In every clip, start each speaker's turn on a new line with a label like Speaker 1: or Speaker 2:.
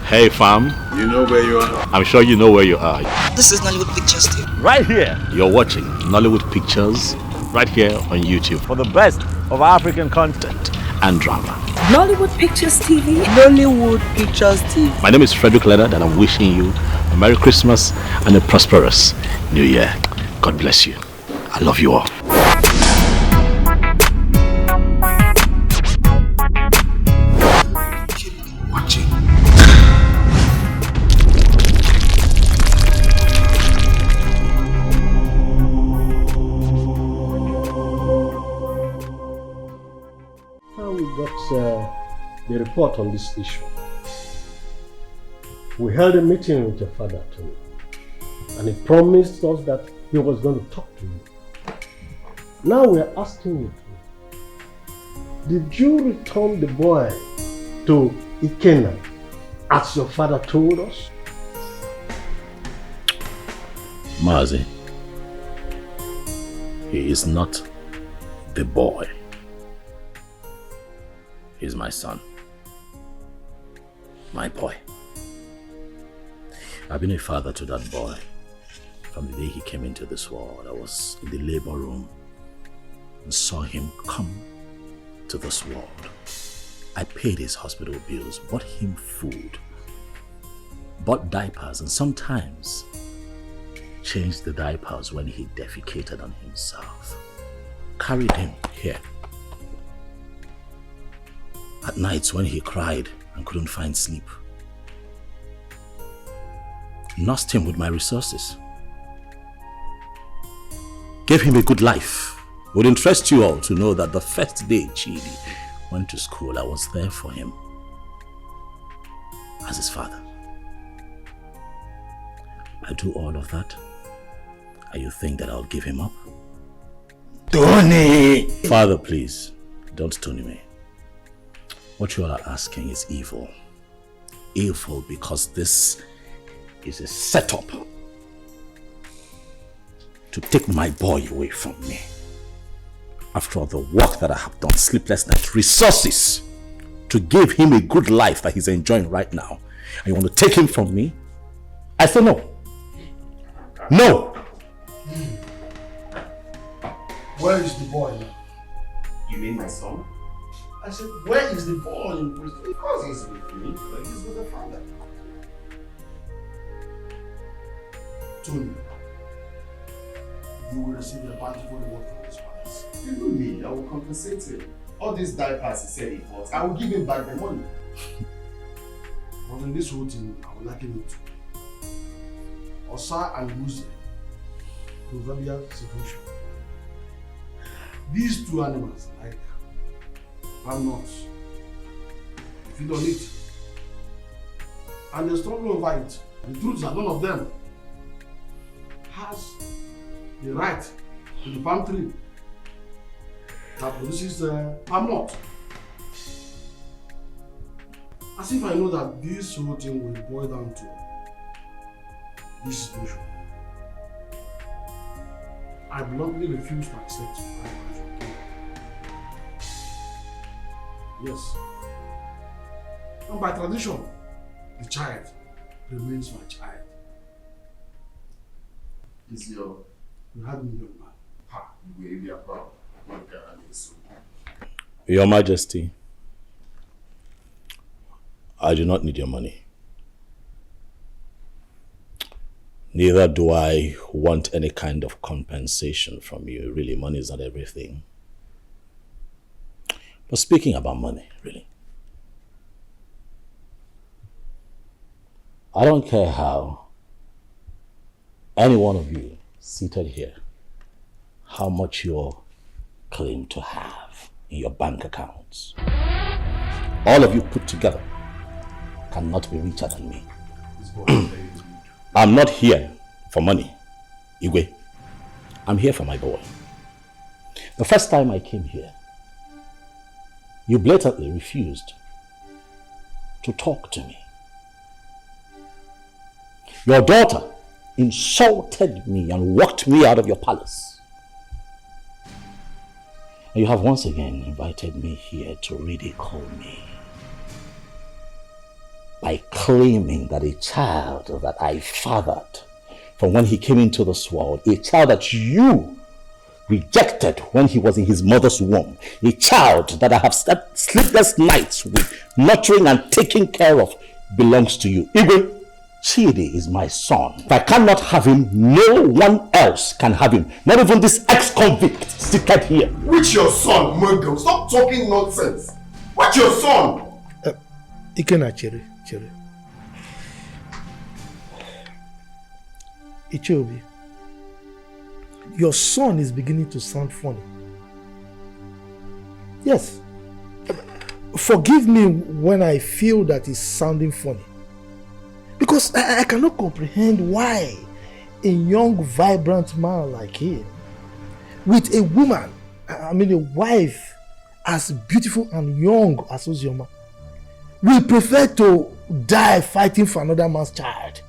Speaker 1: Hey fam.
Speaker 2: You know where you are?
Speaker 1: I'm sure you know where you are.
Speaker 3: This is Nollywood Pictures TV.
Speaker 1: Right here. You're watching Nollywood Pictures right here on YouTube for the best of African content and drama.
Speaker 4: Nollywood Pictures TV.
Speaker 3: Nollywood Pictures TV.
Speaker 1: My name is Frederick, Leonard, and I'm wishing you a Merry Christmas and a prosperous New Year. God bless you. I love you all.
Speaker 5: The report on this issue. We held a meeting with your father, Tony, and he promised us that he was going to talk to you. Now we are asking you, did you return the boy to Ikena as your father told us?
Speaker 1: Mazi, he is not the boy. He's my son. My boy. I've been a father to that boy from the day he came into this world. I was in the labor room and saw him come to this world. I paid his hospital bills, bought him food, bought diapers, and sometimes changed the diapers when he defecated on himself. Carried him here. At nights when he cried and couldn't find sleep. Nursed him with my resources. Gave him a good life. It would interest you all to know that the first day Chidi went to school, I was there for him as his father. I do all of that, and you think that I'll give him up?
Speaker 2: Tony!
Speaker 1: Father, please, don't Tony me. What you all are asking is evil. Evil because this is a setup to take my boy away from me. After all the work that I have done, sleepless nights, resources to give him a good life that he's enjoying right now. And you want to take him from me? I say no. No!
Speaker 5: Where is the boy now?
Speaker 2: You mean my son?
Speaker 5: I said, where is the boy in prison?
Speaker 2: Because he's with me, but he's with the father.
Speaker 5: Tony, you will receive a bountiful reward from this palace.
Speaker 2: Even me, I will compensate him. All these diapers he said he bought, I will give him back the money.
Speaker 5: But in this whole thing, I would like him to. Osa and Lucy, proverbial situation. These two animals, like palm nuts, if you don't eat, and they struggle over it. The truth is that none of them has the right to the palm tree that produces palm nut. As if I know that this whole thing will boil down to this situation. I bluntly refuse to accept my wife. Yes. And by tradition, the child remains my child.
Speaker 2: Is your...
Speaker 5: You had me, young man.
Speaker 2: Ha, you will be proud.
Speaker 1: Your Majesty, I do not need your money. Neither do I want any kind of compensation from you. Really, money is not everything. But speaking about money, really, I don't care how any one of you seated here, how much you claim to have in your bank accounts. All of you put together cannot be richer than me. I'm not here for money, Igwe. I'm here for my boy. The first time I came here, you blatantly refused to talk to me. Your daughter insulted me and walked me out of your palace. And you have once again invited me here to ridicule me. by claiming that a child that I fathered from when he came into this world, a child that you rejected when he was in his mother's womb, a child that I have slept sleepless nights with, nurturing and taking care of, belongs to you. Igwe, Chidi is my son. If I cannot have him, no one else can have him. Not even this ex-convict seated here.
Speaker 2: Which your son, Murdo? Stop talking nonsense. What's your son?
Speaker 5: Ikena Chere. Ichiobi, your son is beginning to sound funny. Yes. Forgive me when I feel that he's sounding funny. Because I cannot comprehend why a young, vibrant man like him, with a woman, a wife as beautiful and young as Ozioma, will prefer to die fighting for another man's child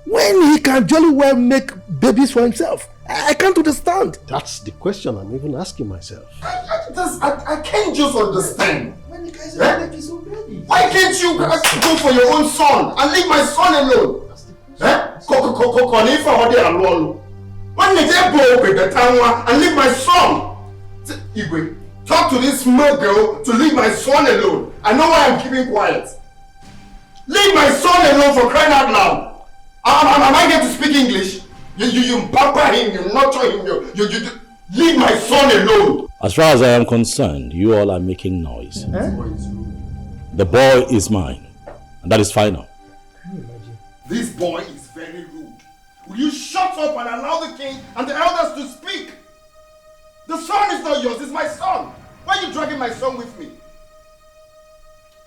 Speaker 5: when he can jolly well make babies for himself. I can't understand.
Speaker 6: That's the question I'm even asking myself.
Speaker 2: I can't just understand.
Speaker 5: When the guys are making so baby.
Speaker 2: Why can't you go for your own son and leave my son alone? When they go with the town and leave my son? Igwe, talk to this small girl to leave my son alone. I know why I'm keeping quiet. Leave my son alone, for crying out loud. Am I going to speak English? You pamper him, you nurture him, you leave my son alone.
Speaker 1: As far as I am concerned, you all are making noise. The boy is mine, and that is final.
Speaker 5: Can you imagine?
Speaker 2: This boy is very rude. Will you shut up and allow the king and the elders to speak? The son is not yours, it's my son. Why are you dragging my son with me?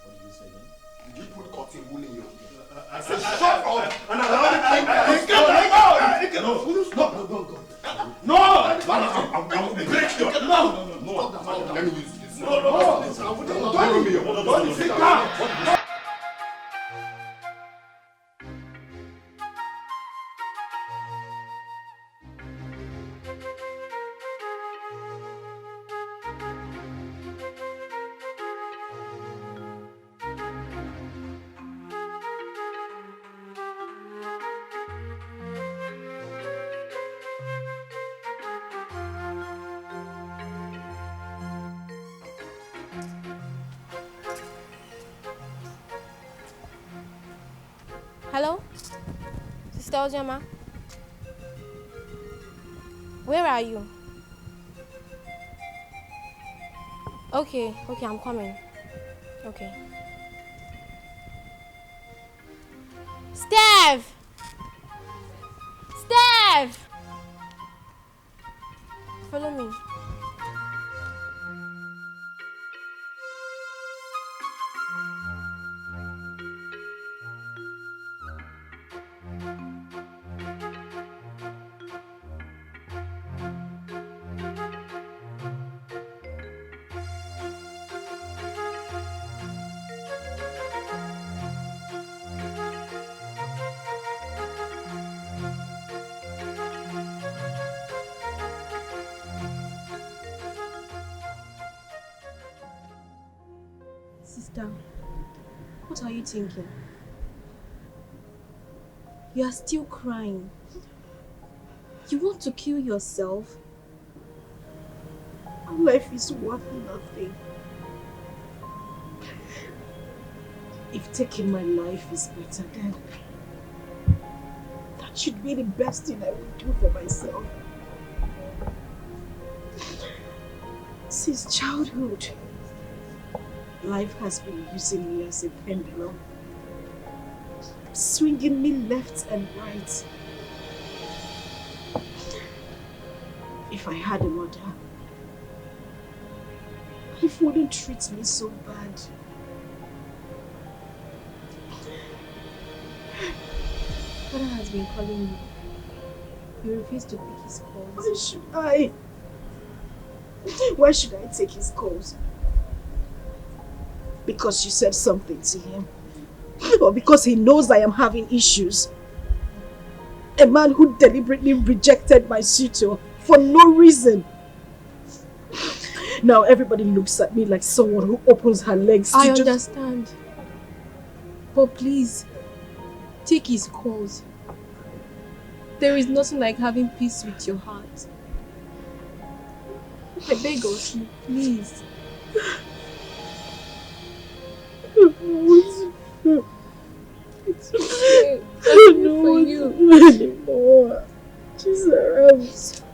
Speaker 2: What did you say then? Did you put cotton wool in your hair? I said shut up and allow the king to speak. No, I'll break your... No. Let me use this. No. Sit down.
Speaker 7: Hello? Sister Ojema? Where are you? Okay, I'm coming. Okay. Steph! Follow me. Sister, what are you thinking? You are still crying. You want to kill yourself?
Speaker 8: My life is worth nothing. If taking my life is better, then that should be the best thing I would do for myself. Since childhood, life has been using me as a pendulum, swinging me left and right. If I had a mother, life wouldn't treat me so bad.
Speaker 7: Father has been calling you. You refuse to pick his calls.
Speaker 8: Why should I? Why should I take his calls? Because you said something to him? Or because he knows I am having issues? A man who deliberately rejected my suitor for no reason. Now everybody looks at me like someone who opens her legs to
Speaker 7: I understand. But please, take his calls. There is nothing like having peace with your heart. I beg of you, please. It's okay. I'm here for you.
Speaker 8: Anymore. She's around.
Speaker 7: It's okay.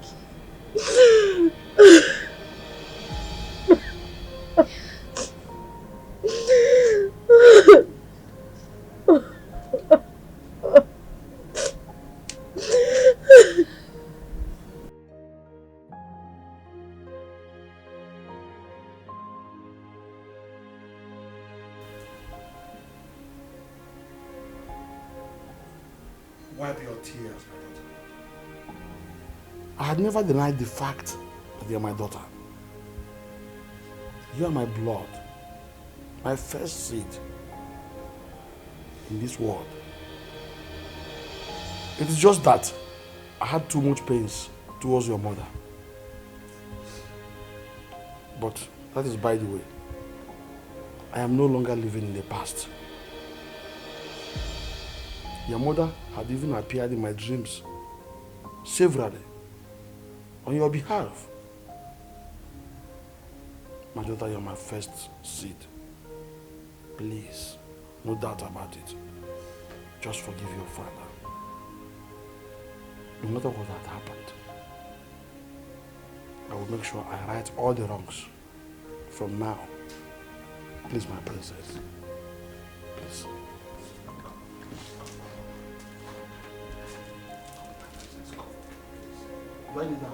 Speaker 5: Wipe your tears, my daughter. I had never denied the fact that you're my daughter. You are my blood, my first seed in this world. It is just that I had too much pains towards your mother. But that is by the way. I am no longer living in the past. Your mother had even appeared in my dreams severally on your behalf. My daughter, you're my first seed. Please, no doubt about it. Just forgive your father. No matter what had happened, I will make sure I right all the wrongs from now. Please, my princess. Please. Do I need that?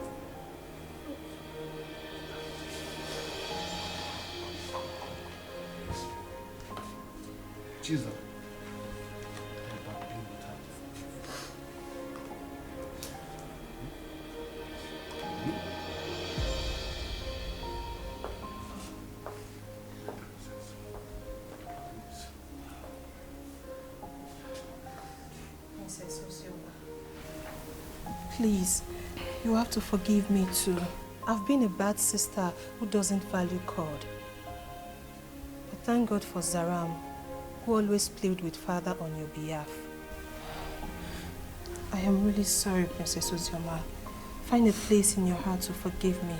Speaker 5: Jesus.
Speaker 9: Please, you have to forgive me too. I've been a bad sister who doesn't value God. But thank God for Zaram, who always played with Father on your behalf. I am really sorry, Princess Ozioma. Find a place in your heart to forgive me.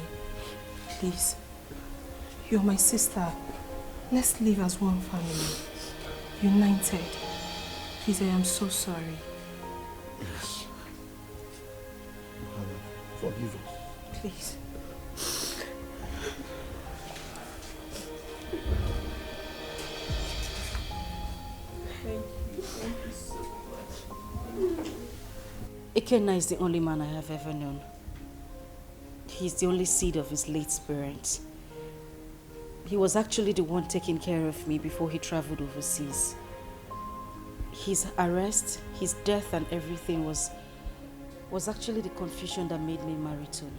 Speaker 9: Please. You're my sister. Let's live as one family. United. Please, I am so sorry.
Speaker 5: Yes. Forgive us.
Speaker 9: Please.
Speaker 7: Thank you so much.
Speaker 10: Ikenna is the only man I have ever known. He's the only seed of his late parents. He was actually the one taking care of me before he traveled overseas. His arrest, his death and everything was actually the confusion that made me marry Tony.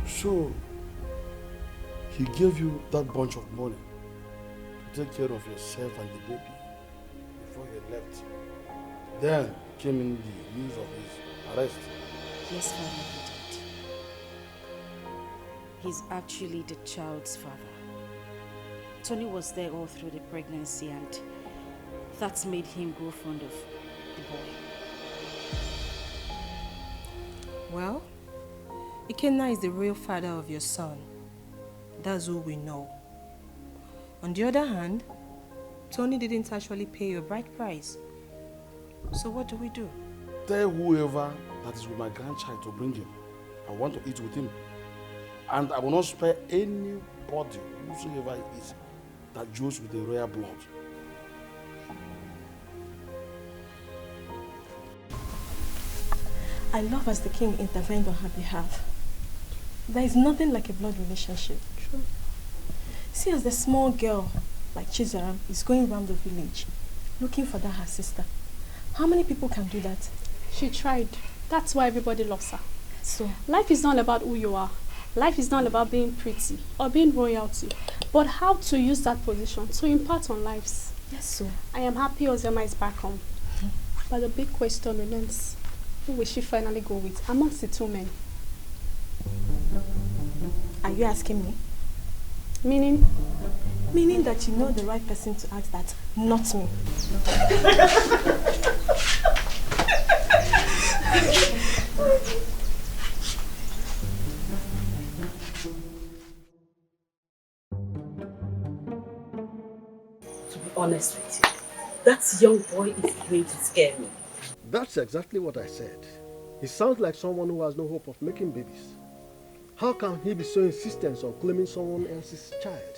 Speaker 5: So, he gave you that bunch of money to take care of yourself and the baby before he left. Then came in the news of his arrest.
Speaker 10: Yes, Father, he did. He's actually the child's father. Tony was there all through the pregnancy and that's made him grow fond of the boy.
Speaker 9: Well, Ikenna is the real father of your son. That's all we know. On the other hand, Tony didn't actually pay your bride price. So what do we do?
Speaker 5: Tell whoever that is with my grandchild to bring him. I want to eat with him. And I will not spare anybody, whosoever it is, that joins with the royal blood.
Speaker 9: I love as the king intervened on her behalf. There is nothing like a blood relationship. True. See, as the small girl, like Chizaram, is going around the village, looking for that her sister. How many people can do that?
Speaker 11: She tried. That's why everybody loves her.
Speaker 9: So,
Speaker 11: life is not about who you are. Life is not about being pretty or being royalty, but how to use that position to impart on lives.
Speaker 9: Yes, so.
Speaker 11: I am happy Ozioma is back home. But the big question remains, who will she finally go with amongst the two men?
Speaker 9: Are you asking me?
Speaker 11: Meaning?
Speaker 9: Meaning that you know the right person to ask that, not me.
Speaker 12: To be honest with you, that young boy is going to scare me.
Speaker 6: That's exactly what I said. He sounds like someone who has no hope of making babies. How can he be so insistent on claiming someone else's child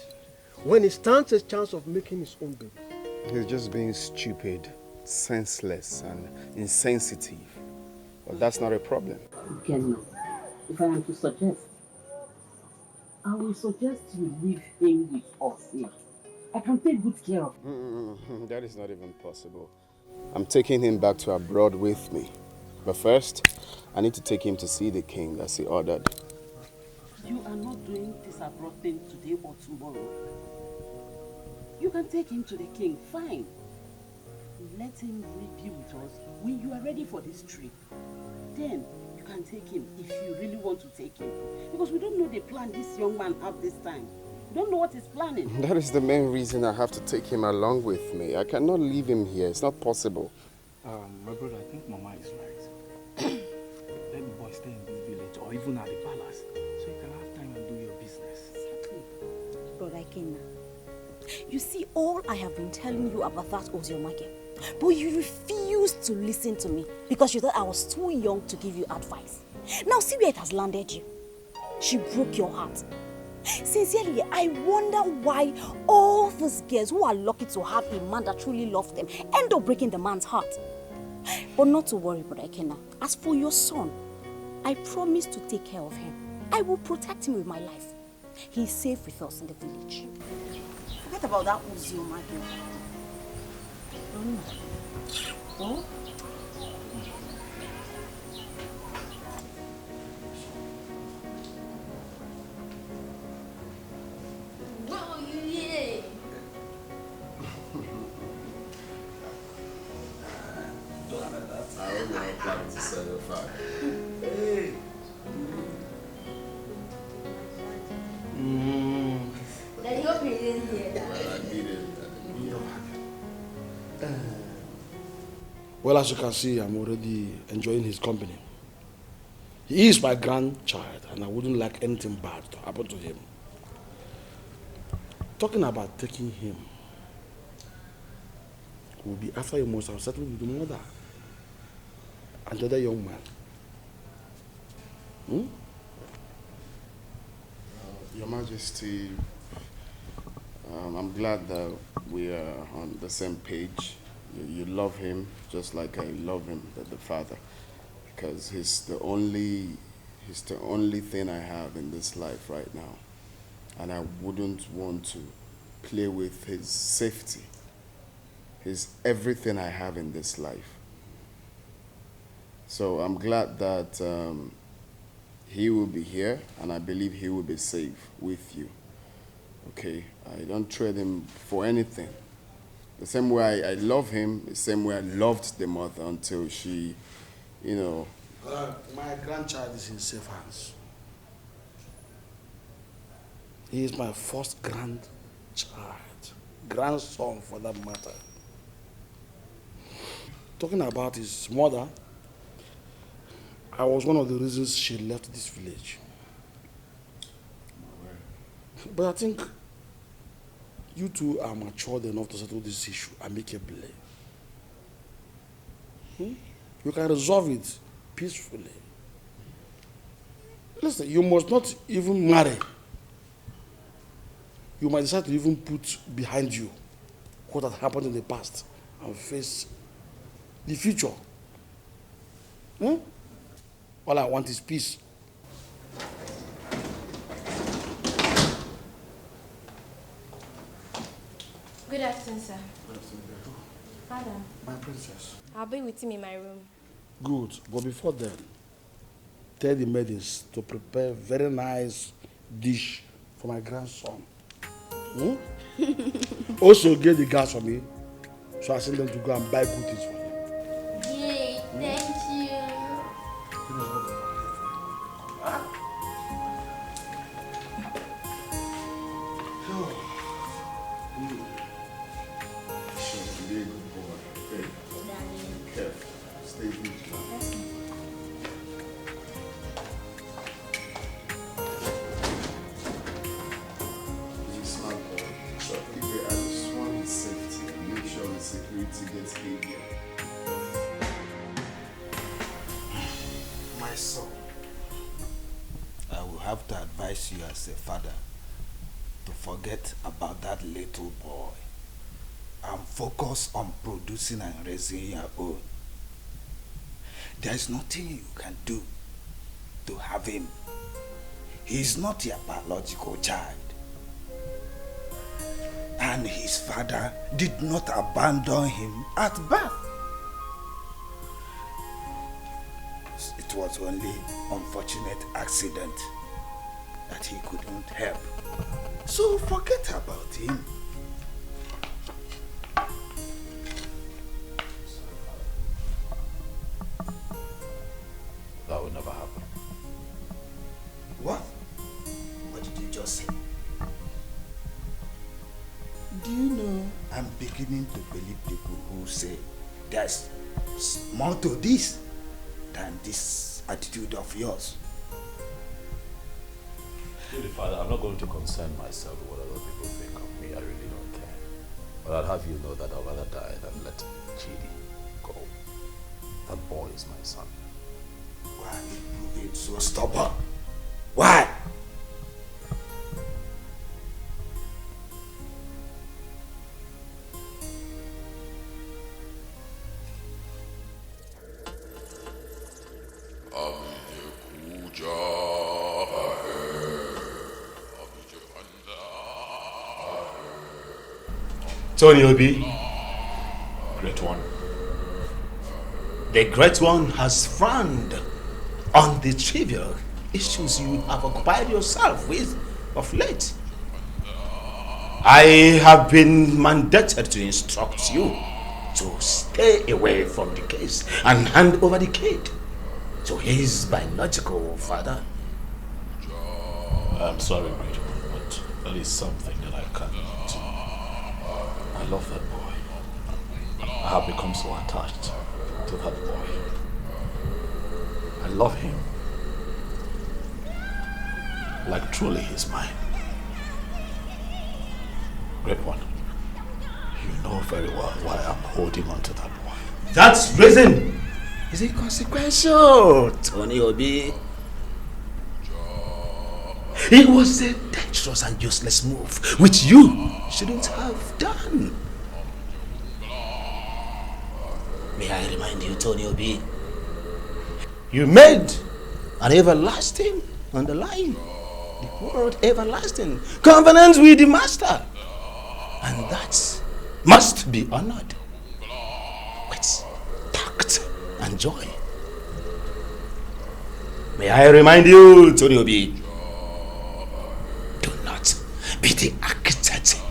Speaker 6: when he stands a chance of making his own baby?
Speaker 13: He's just being stupid, senseless, and insensitive. But that's not a problem.
Speaker 12: Again, if I am to suggest, I will suggest you leave him with us here. I can take good care of him.
Speaker 13: That is not even possible. I'm taking him back to abroad with me. But first, I need to take him to see the king as he ordered.
Speaker 12: You are not doing this abroad thing today or tomorrow. You can take him to the king, fine. Let him be with us when you are ready for this trip. Then you can take him if you really want to take him. Because we don't know the plan this young man has this time. We don't know what he's planning.
Speaker 13: That is the main reason I have to take him along with me. I cannot leave him here. It's not possible.
Speaker 14: My brother, I think Mama is right. Let the boy stay in this village or even at the palace so you can have time and do your business.
Speaker 10: Brother Kenna, you see, all I have been telling you about that Oziomake, but you refused to listen to me because you thought I was too young to give you advice. Now see where it has landed you. She broke your heart. Sincerely, I wonder why all these girls who are lucky to have a man that truly loves them end up breaking the man's heart. But not to worry, Brother Kenna. As for your son, I promise to take care of him. I will protect him with my life. He is safe with us in the village. Forget about that Uzioma girl. Oh?
Speaker 5: Well, as you can see, I'm already enjoying his company. He is my grandchild, and I wouldn't like anything bad to happen to him. Talking about taking him will be after you must have settled with the mother and the other young man.
Speaker 13: Your Majesty, I'm glad that we are on the same page. You love him just like I love him, the father, because he's the only thing I have in this life right now, and I wouldn't want to play with his safety. He's everything I have in this life. So I'm glad that he will be here, and I believe he will be safe with you. Okay, I don't trade him for anything. The same way I love him, the same way I loved the mother until she,
Speaker 5: My grandchild is in safe hands. He is my first grandchild, grandson for that matter. Talking about his mother, I was one of the reasons she left this village. But I think you two are matured enough to settle this issue amicably. You can resolve it peacefully. Listen, you must not even marry. You might decide to even put behind you what had happened in the past and face the future. All I want is peace.
Speaker 7: Good afternoon, sir. Father.
Speaker 5: My princess.
Speaker 7: I'll be with him in my room.
Speaker 5: Good, but before then, tell the maidens to prepare a very nice dish for my grandson. Also get the gas for me, so I send them to go and buy good things for him.
Speaker 7: Yay, thank you.
Speaker 13: a good plan. He's a smart boy. So I just want his safety and make sure the security gets heavier.
Speaker 15: My son, I will have to advise you as a father to forget about that little boy and focus on producing and raising your own. There is nothing you can do to have him. He is not your biological child. And his father did not abandon him at birth. It was only unfortunate accident that he couldn't help. So forget about him.
Speaker 1: That will never happen.
Speaker 15: What? What did you just say? Do you know I'm beginning to believe people who say there's more to this than this attitude of yours?
Speaker 1: Really, Father, I'm not going to concern myself with what other people think of me. I really don't care. But I'll have you know that I'd rather die than let Chidi go. That boy is my son.
Speaker 15: Why are you moving so stubborn? Why?
Speaker 1: Tony Obi, Great One. The Great One has frowned on the trivial issues you have occupied yourself with of late. I have been mandated to instruct you to stay away from the case and hand over the kid to his biological father. I'm sorry, Great One, but that is something that I cannot. I love that boy. I have become so attached to that boy. I love him. Like truly he's mine. Great One, you know very well why I'm holding on to that boy. That's reason is inconsequential, Tony Obi. It was a dangerous and useless move, which you shouldn't have done. May I remind you, Tony Obi, you made an everlasting underlying, the word everlasting, covenant with the Master. And that must be honored with tact and joy. May I remind you, Tony Obi, be the architect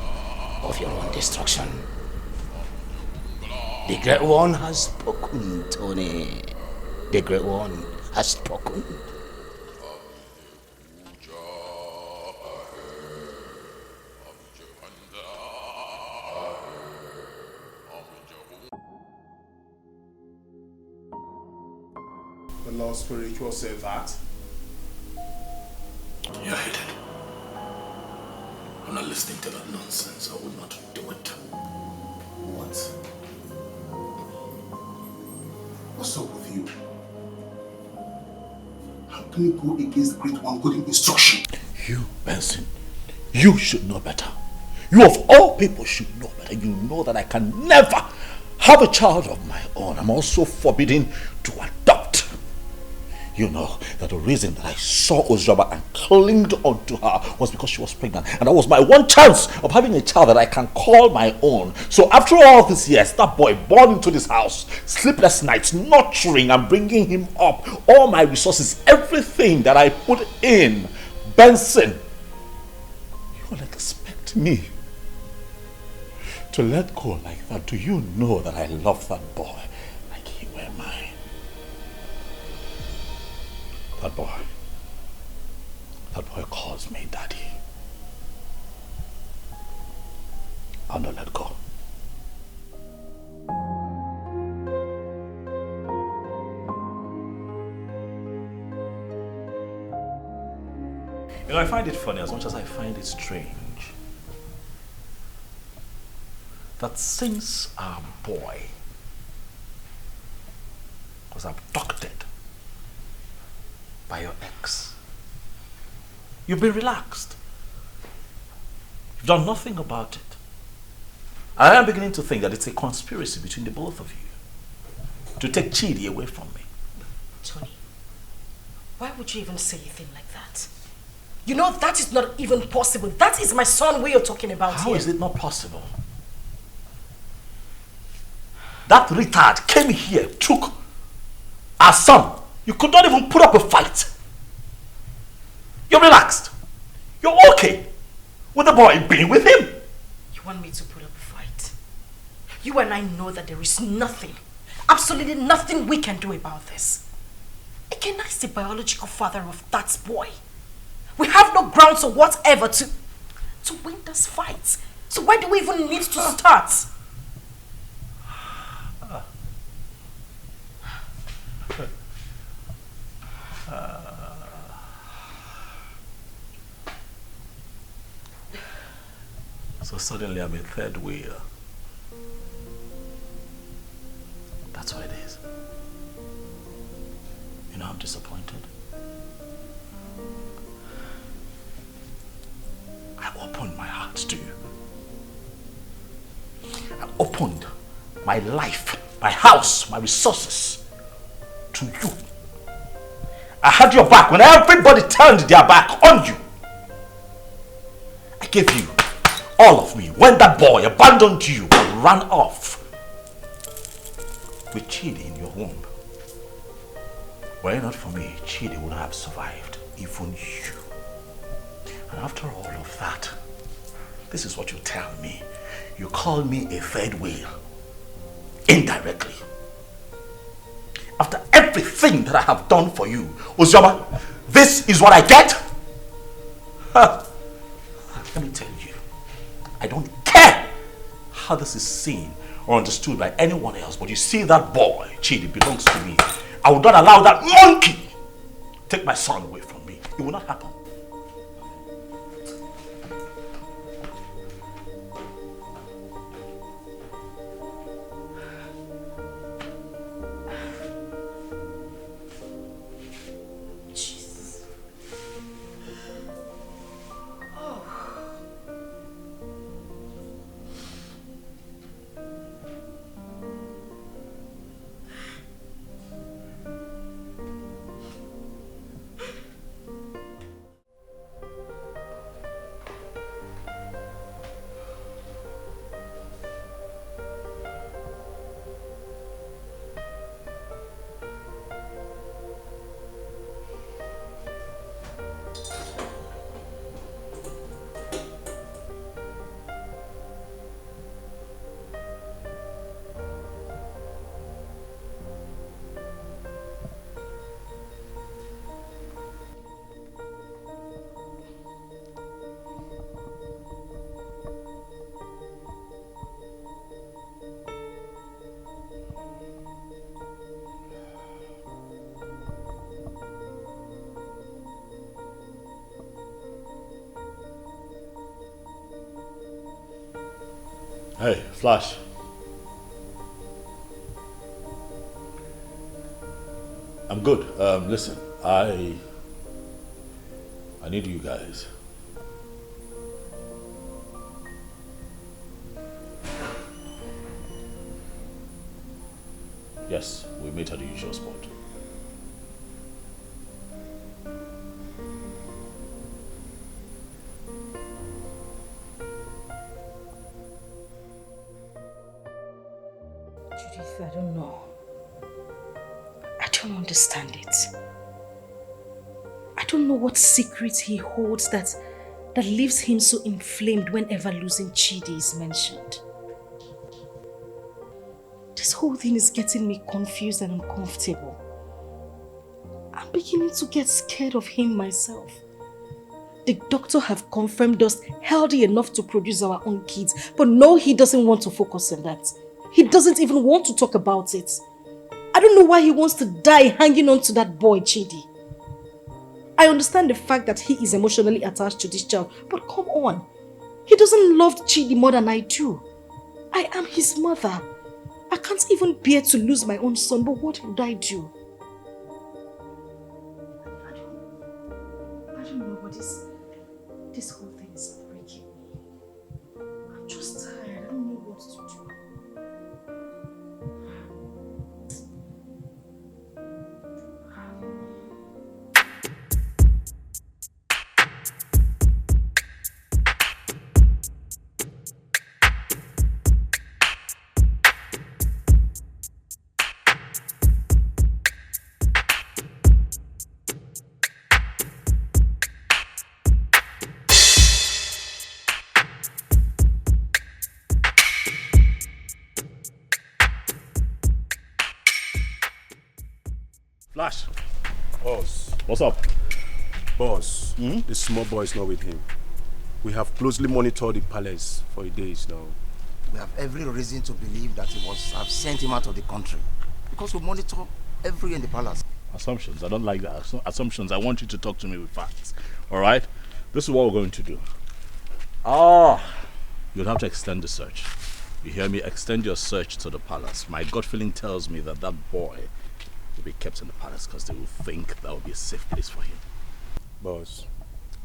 Speaker 1: of your own destruction. The Great One has spoken, Tony. The Great One has spoken.
Speaker 5: The Lord Spiritual said that.
Speaker 1: You're headed. I'm not listening to that nonsense. I will not do it.
Speaker 5: What? What's up with you? How can you go against the Great One good instruction?
Speaker 1: You, Benson, you should know better. You of all people should know better. You know that I can never have a child of my own. I'm also forbidden to adopt. You know that the reason that I saw Ozjoba and clinged onto her was because she was pregnant. And that was my one chance of having a child that I can call my own. So after all these years, that boy born into this house, sleepless nights, nurturing and bringing him up, all my resources, everything that I put in, Benson, you will expect me to let go like that? Do you know that I love that boy like he were mine? That boy calls me daddy. I'll not let go. You know, I find it funny as much as I find it strange that since our boy was abducted by your ex, you've been relaxed. You've done nothing about it. I am beginning to think that it's a conspiracy between the both of you to take Chidi away from me.
Speaker 16: Tony, why would you even say a thing like that? You know that is not even possible. That is my son we are talking about here.
Speaker 1: How is it not possible? That retard came here, took our son. You could not even put up a fight. You're relaxed. You're okay with the boy being with him.
Speaker 16: You want me to put up a fight? You and I know that there is nothing, absolutely nothing we can do about this. Ikenna is the biological father of that boy. We have no grounds or whatever to win this fight. So why do we even need to start?
Speaker 1: So suddenly I'm a third wheel. That's what it is. You know, I'm disappointed. I opened my heart to you. I opened my life, my house, my resources to you. I had your back when everybody turned their back on you. I gave you all of me when that boy abandoned you and ran off with Chidi in your womb. Were it not for me, Chidi would have survived, even you. And after all of that, this is what you tell me. You call me a third wheel. Indirectly. After everything that I have done for you, Uzoma, this is what I get? Huh. Let me tell you, I don't care how this is seen or understood by anyone else, but you see that boy, Chidi, belongs to me. I will not allow that monkey take my son away from me. It will not happen. Hey, Flash. I'm good. Listen, I need you guys. Yes, we meet at the usual spot.
Speaker 16: I don't know. I don't understand it. I don't know what secret he holds that leaves him so inflamed whenever losing Chidi is mentioned. This whole thing is getting me confused and uncomfortable. I'm beginning to get scared of him myself. The doctor have confirmed us healthy enough to produce our own kids, but no, he doesn't want to focus on that. He doesn't even want to talk about it. I don't know why he wants to die hanging on to that boy, Chidi. I understand the fact that he is emotionally attached to this child, but come on. He doesn't love Chidi more than I do. I am his mother. I can't even bear to lose my own son, but what would I do? I don't know, but this whole thing is breaking me. I'm just tired. I don't know what to do.
Speaker 1: Flash.
Speaker 5: Boss.
Speaker 1: What's up?
Speaker 5: Boss, the small boy is not with him. We have closely monitored the palace for days now.
Speaker 15: We have every reason to believe that he must have sent him out of the country. Because we monitor everywhere in the palace.
Speaker 1: Assumptions. I don't like that. Assumptions. I want you to talk to me with facts. Alright? This is what we're going to do. You'll have to extend the search. You hear me? Extend your search to the palace. My gut feeling tells me that that boy will be kept in the palace because they will think that will be a safe place for him.
Speaker 5: Boss,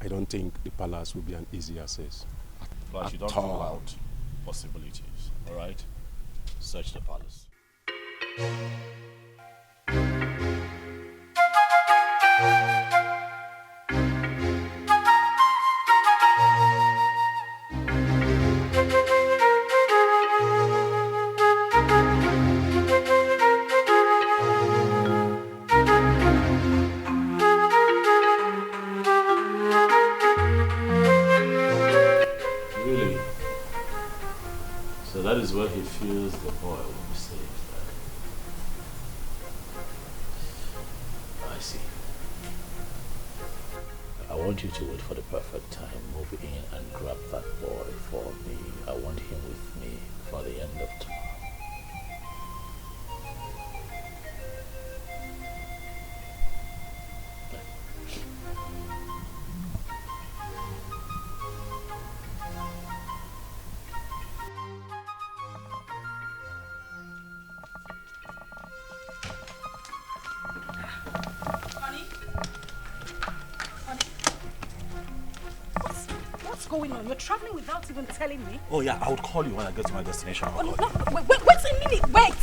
Speaker 5: I don't think the palace will be an easy access.
Speaker 1: But you don't rule out possibilities. Alright? Search the palace. Really? So that is where he feels the boy will be saved. I see. I want you to wait for the perfect time, move in and grab that boy for me. I want him with me for the end of tomorrow.
Speaker 16: What's going on? You're traveling without even telling me?
Speaker 1: Oh yeah, I would call you when I get to my destination.
Speaker 16: Oh, no, wait a minute. Wait.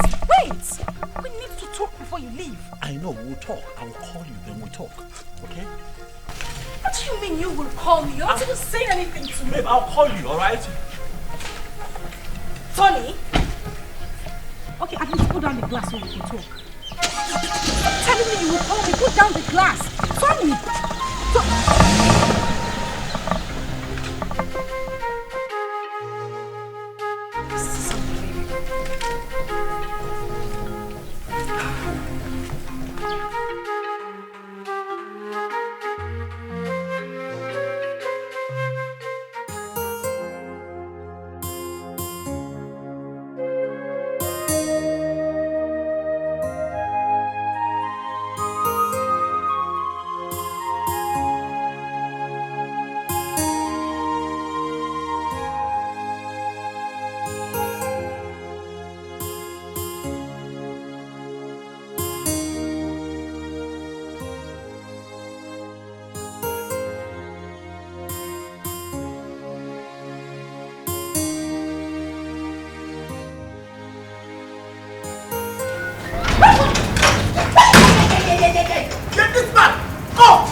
Speaker 16: We need to talk before you leave.
Speaker 1: I know, we'll talk. I will call you, then we'll talk. Okay?
Speaker 16: What do you mean you will call me? You're not even saying anything to me.
Speaker 1: Babe, I'll call you, alright?
Speaker 16: Tony? Okay, at least put down the glass so we can talk. Stop telling me you will call me. Put down the glass. Tony!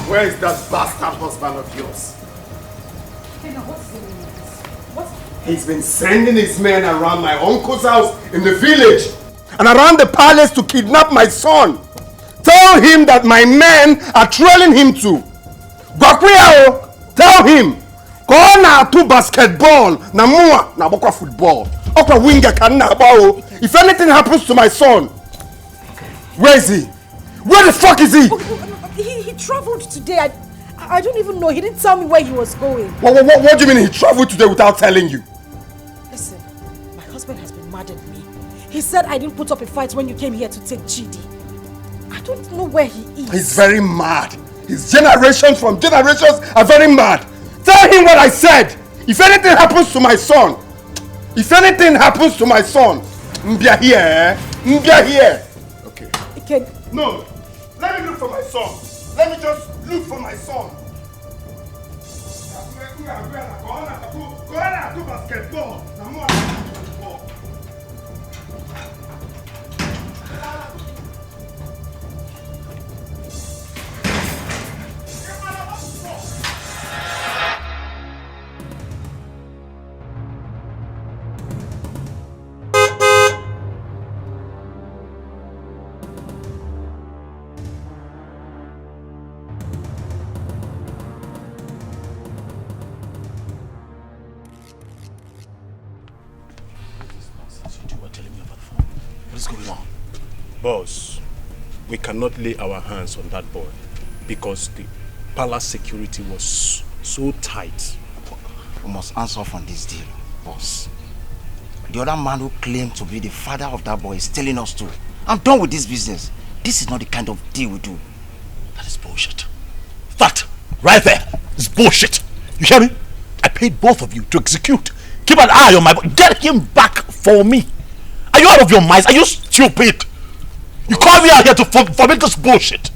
Speaker 2: Where is that bastard husband of yours? He's been sending his men around my uncle's house in the village and around the palace to kidnap my son. Tell him that my men are trailing him to. Bakwiyao, tell him. Go na to basketball, na mua na bokwa football. Okwa winger kan na bao. If anything happens to my son, where is he? Where the fuck is he?
Speaker 16: He traveled today. I don't even know. He didn't tell me where he was going.
Speaker 2: What do you mean he traveled today without telling you?
Speaker 16: Listen, my husband has been mad at me. He said I didn't put up a fight when you came here to take Chidi. I don't know where he is.
Speaker 2: He's very mad. His generations from generations are very mad. Tell him what I said. If anything happens to my son, Mbia here, eh? Mbia here. Okay. No, let me look for my son. Let me just look for my son. Go on, do basketball.
Speaker 17: Boss, we cannot lay our hands on that boy because the palace security was so tight.
Speaker 18: We must answer off on this deal, boss. The other man who claimed to be the father of that boy is telling us to. I'm done with this business. This is not the kind of deal we do.
Speaker 1: That is bullshit. That right there is bullshit. You hear me? I paid both of you to execute. Keep an eye on my boy. Get him back for me. Are you out of your minds? Are you stupid? You call me out here to forbid this bullshit.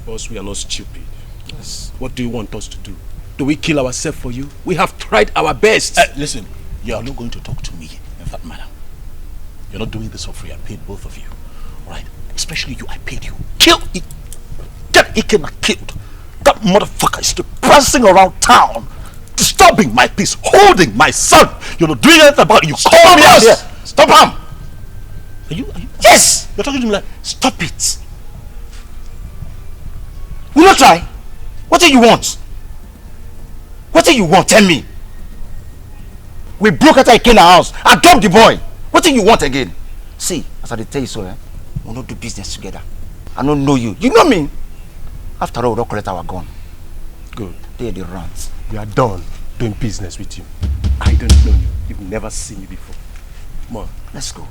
Speaker 17: Boss, we are not stupid. Yes. What do you want us to do? Do we kill ourselves for you? We have tried our best.
Speaker 1: Listen, you are not going to talk to me in that manner. You're not doing this for free. I paid both of you. Right? Especially you, I paid you. Kill it. Get Ikena killed. That motherfucker is still prancing around town, disturbing my peace, holding my son. You're not doing anything about it. You call me out here. Stop him. Are you?
Speaker 18: Yes!
Speaker 1: You're talking to me like,
Speaker 18: stop it. Will you try? What do you want? What do you want? Tell me. We broke out Ikena house. I dumped the boy. What do you want again? See, as I tell you so, we'll not do business together. I don't know you. You know me. After all, we'll not collect our gun.
Speaker 17: Good.
Speaker 18: They're the rants.
Speaker 17: We are done doing business with you. I don't know you. You've never seen me before. Come on.
Speaker 18: Let's go.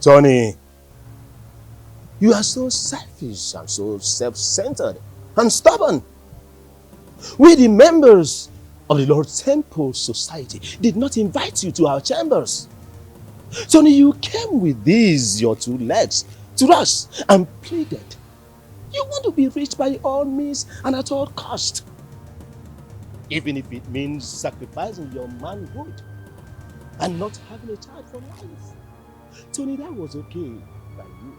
Speaker 1: Tony, you are so selfish and so self-centered and stubborn. We, the members of the Lord's Temple Society, did not invite you to our chambers. Tony, you came with these, your two legs, to us and pleaded. You want to be rich by all means and at all cost. Even if it means sacrificing your manhood and not having a child for life. Tony, that was okay by you.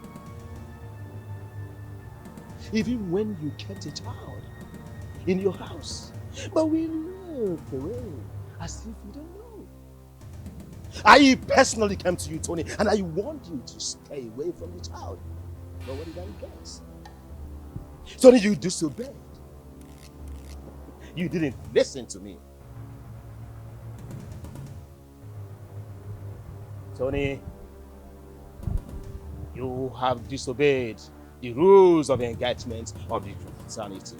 Speaker 1: Even when you kept a child in your house. But we looked away as if you don't know. I personally came to you, Tony, and I warned you to stay away from the child. But what did I guess? Tony, you disobeyed. You didn't listen to me. Tony, you have disobeyed the rules of engagement of the fraternity.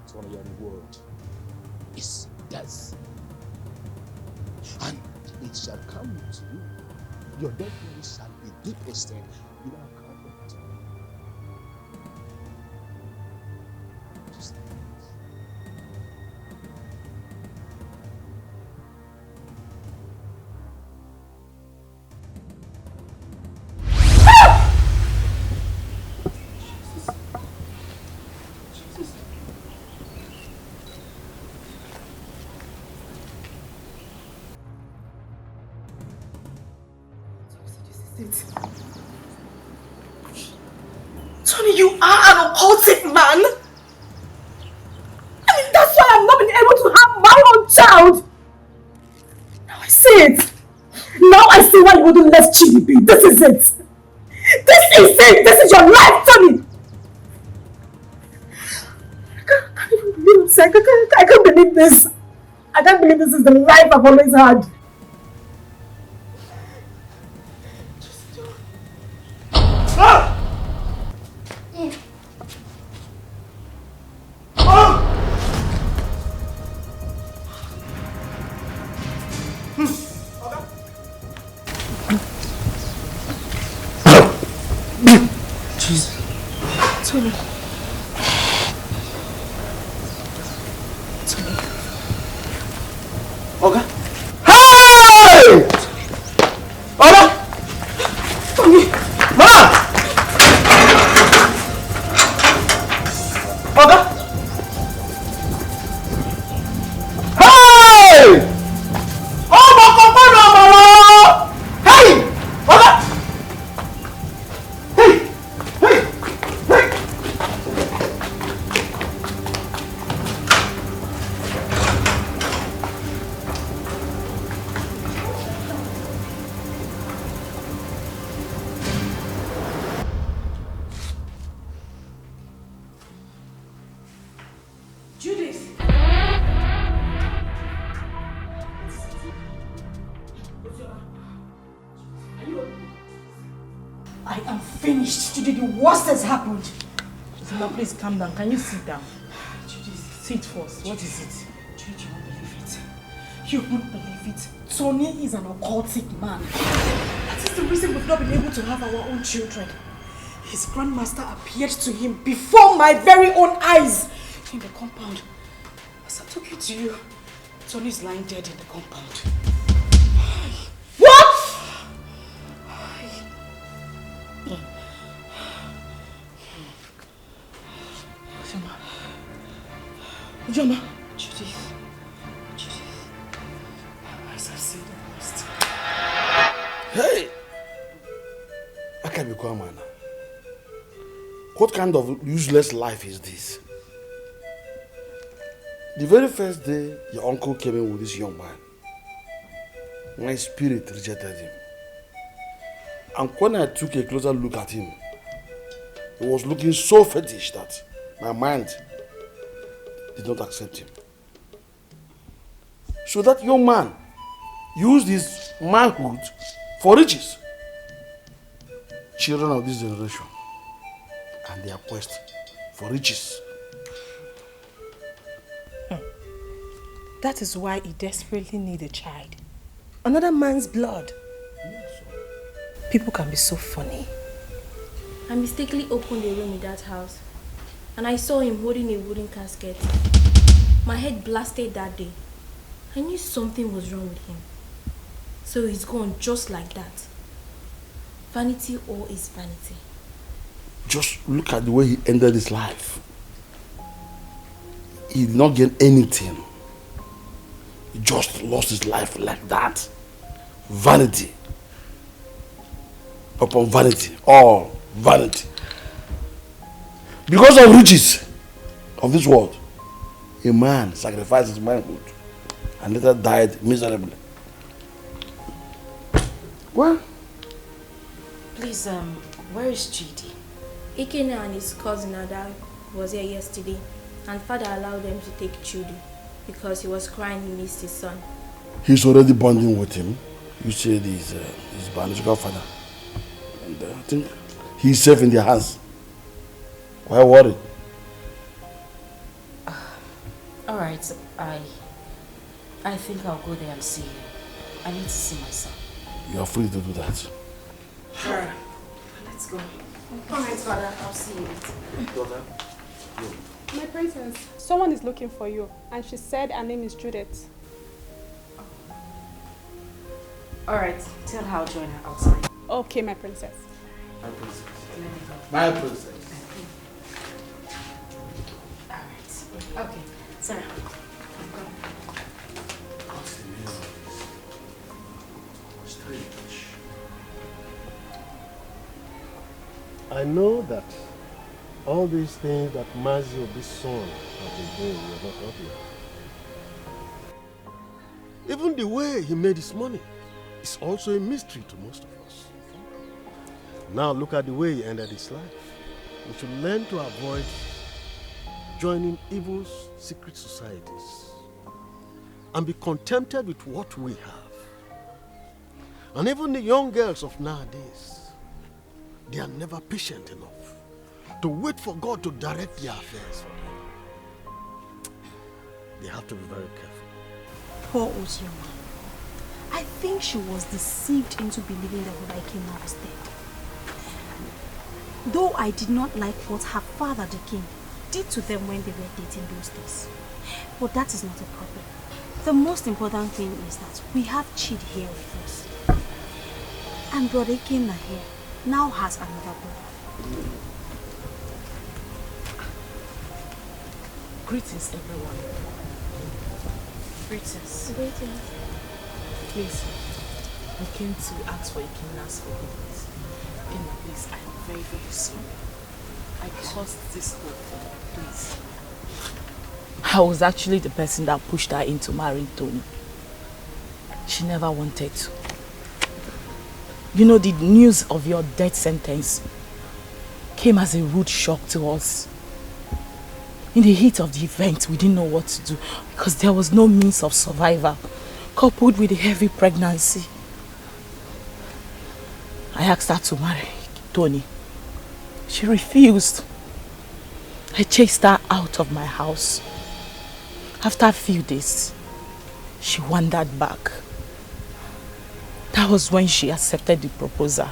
Speaker 1: Tony, your reward is death. And it shall come to you. Your dead body shall be deposited in our covenant. Just
Speaker 8: Tony, you are an occultic man. I mean, that's why I've not been able to have my own child. Now I see it. Now I see why you wouldn't let Chidi be. This is it. This is it. This is your life, Tony. I can't even believe it. I can't believe this. I can't believe this is the life I've always had. Tony. Tony.
Speaker 5: Oga? Hey! Oga!
Speaker 8: Tony!
Speaker 5: Mama! Oga? Hey! Oh, my God! Hey! Oga!
Speaker 16: I am finished. Judy, the worst has happened.
Speaker 12: Zuma, please calm down. Can you sit down? Judy, sit first. What is it?
Speaker 16: Judy, you won't believe it. You won't believe it. Tony is an occultic man. That is the reason we've not been able to have our own children. His grandmaster appeared to him before my very own eyes in the compound. As I'm talking to you, Tony is lying dead in the compound. What? Joma. Judith. As I said, I must.
Speaker 5: Hey! I can't be quiet, man. What kind of useless life is this? The very first day your uncle came in with this young man, my spirit rejected him. And when I took a closer look at him, he was looking so fetish that my mind did not accept him. So that young man used his manhood for riches. Children of this generation and their quest for riches.
Speaker 9: That is why he desperately needs a child. Another man's blood. People can be so funny.
Speaker 7: I mistakenly opened a room in that house and I saw him holding a wooden casket. My head blasted that day. I knew something was wrong with him. So he's gone just like that. Vanity all is vanity.
Speaker 5: Just look at the way he ended his life. He did not get anything. He just lost his life like that. Vanity. Upon vanity. All vanity. Because of riches of this world, a man sacrificed his manhood and later died miserably. Well?
Speaker 10: Please, where is Chidi?
Speaker 7: Ikene and his cousin Ada was here yesterday and father allowed them to take Chudi because he was crying he missed his son.
Speaker 5: He's already bonding with him. You said he's his biological father. And I think he's safe in their hands. Why worry?
Speaker 10: Alright, I think I'll go there and see him. I need to see my son.
Speaker 5: You are free to do that.
Speaker 10: Sure. Let's go. Alright, father, I'll see you later.
Speaker 5: Daughter?
Speaker 11: My princess, someone is looking for you, and she said her name is Judith.
Speaker 10: Alright, tell her I'll join her outside.
Speaker 11: Okay, my princess.
Speaker 5: My princess. My princess.
Speaker 10: Alright. Okay, Sarah.
Speaker 6: I know that all these things that Mazi of this son has been doing will not help you. Even the way he made his money is also a mystery to most of us. Now look at the way he ended his life. We should learn to avoid joining evil secret societies and be contented with what we have. And even the young girls of nowadays, they are never patient enough to wait for God to direct their affairs for them. They have to be very careful.
Speaker 9: Poor Ozioma. I think she was deceived into believing that Odaikena was dead. Though I did not like what her father, the king, did to them when they were dating those days. But that is not a problem. The most important thing is that we have Chidi here with us. And Brother Ikenna here now has another brother.
Speaker 12: Greetings, everyone. Greetings.
Speaker 7: Greetings.
Speaker 12: Please, I came to ask for Ikenna's forgiveness. Ikenna, please, I am very, very sorry. I caused this whole thing, please. I was actually the person that pushed her into marrying Tony. She never wanted to. You know, the news of your death sentence came as a rude shock to us. In the heat of the event, we didn't know what to do because there was no means of survival, coupled with a heavy pregnancy. I asked her to marry Tony. She refused. I chased her out of my house. After a few days, she wandered back. That was when she accepted the proposal.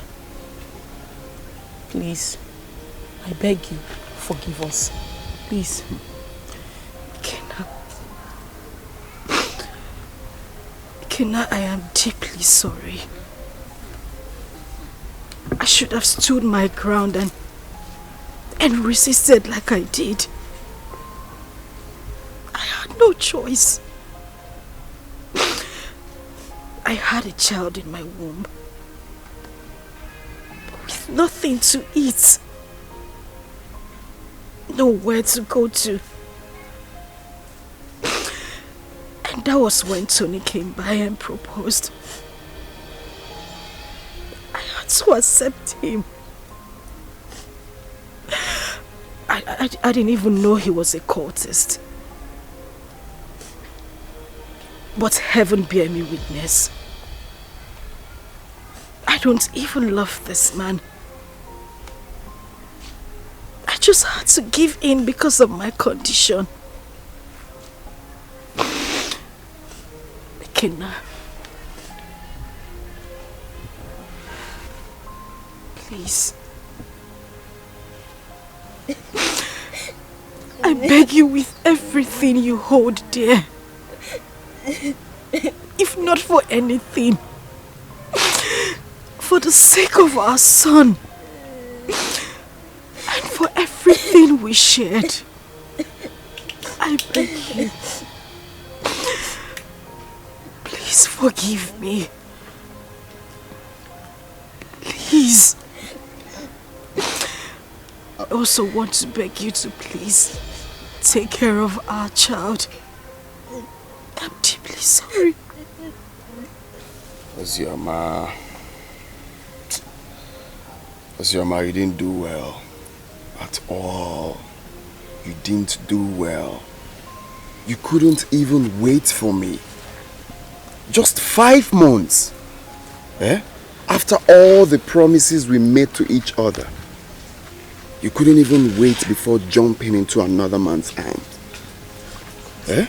Speaker 12: Please, I beg you, forgive us. Please.
Speaker 9: Ikenna, I am deeply sorry. I should have stood my ground and resisted like I did. I had no choice. I had a child in my womb with nothing to eat, nowhere to go to. And that was when Tony came by and proposed. I had to accept him. I didn't even know he was a cultist. But heaven bear me witness. I don't even love this man. I just had to give in because of my condition. Ikenna, please. I beg you with everything you hold dear. If not for anything, for the sake of our son and for everything we shared, I beg you, please forgive me. Please. I also want to beg you to please take care of our child. I'm deeply sorry.
Speaker 13: Ozioma, you didn't do well. At all. You didn't do well. You couldn't even wait for me. Just 5 months. Eh? After all the promises we made to each other. You couldn't even wait before jumping into another man's arms. Eh?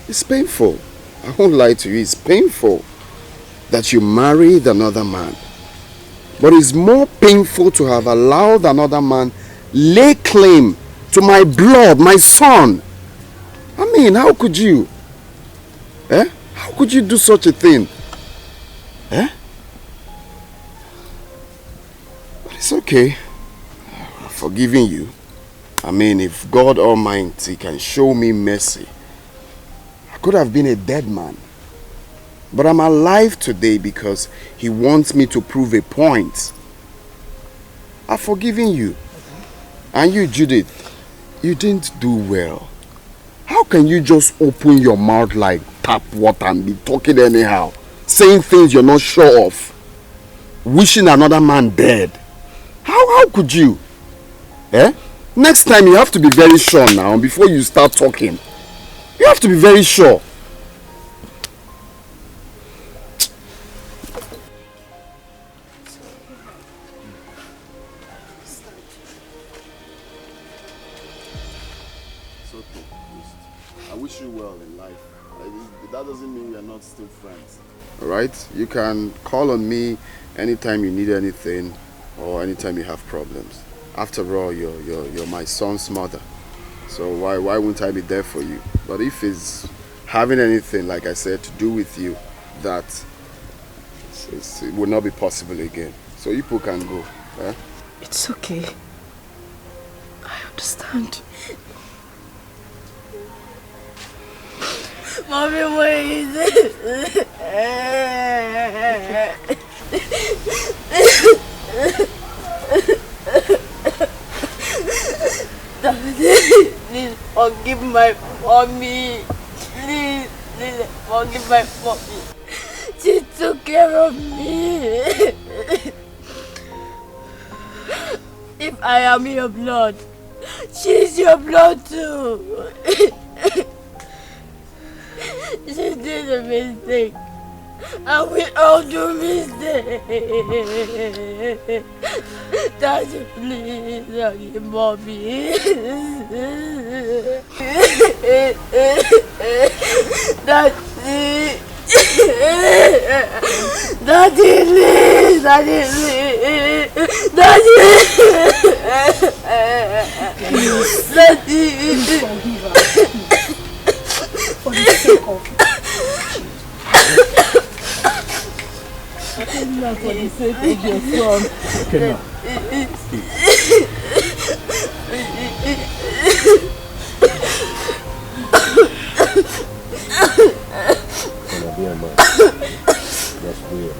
Speaker 13: It's painful. I won't lie to you, it's painful that you married another man. But it's more painful to have allowed another man lay claim to my blood, my son. I mean, how could you? Eh? How could you do such a thing? Eh? But it's okay. I'm forgiving you. I mean, if God Almighty can show me mercy, I could have been a dead man. But I'm alive today because He wants me to prove a point. I've forgiven you. And you, Judith, you didn't do well. How can you just open your mouth like tap water and be talking anyhow? Saying things you're not sure of? Wishing another man dead? How could you? Eh? Next time you have to be very sure now before you start talking. You have to be very sure. I wish you well in life. That doesn't mean we are not still friends. Alright? You can call on me anytime you need anything or anytime you have problems. After all, you're my son's mother. So why wouldn't I be there for you? But if it's having anything, like I said, to do with you, that it will not be possible again. So you people can go. Eh?
Speaker 8: It's okay. I understand.
Speaker 19: Mommy, what is it? Please forgive my mommy. Please forgive my mommy. She took care of me. If I am your blood, she's your blood too. She did a mistake. And we all do mistakes. Daddy, please forgive mommy. Daddy. Daddy, please. Daddy, please. Daddy. Daddy.
Speaker 8: Forgive her. For the sake of not for the sake of your son.
Speaker 17: Okay, now. Gonna be a man. That's weird.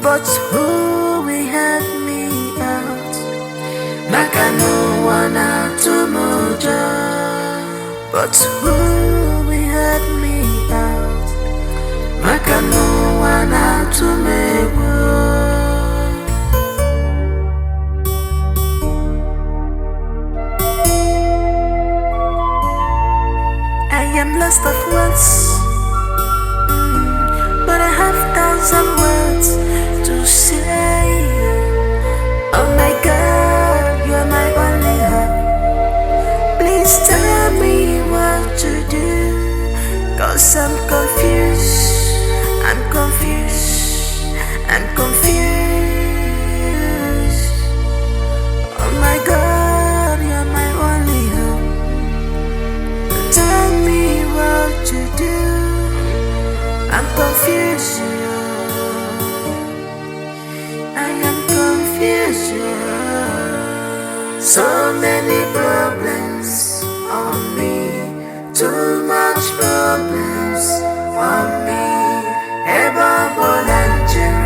Speaker 20: but who will help me out? Maka no one to mojo, but who will help me out? Maka no one to make. I am lost of words, but I have thousand words to say. Oh my God, you're my only hope. Please tell me what to do, 'cause I'm confused, I'm confused, I'm confused. Oh my God, you're my only hope. Tell me what to do, I'm confused. I am confused. So many problems on me, too much problems on me. Eba Bolanjera.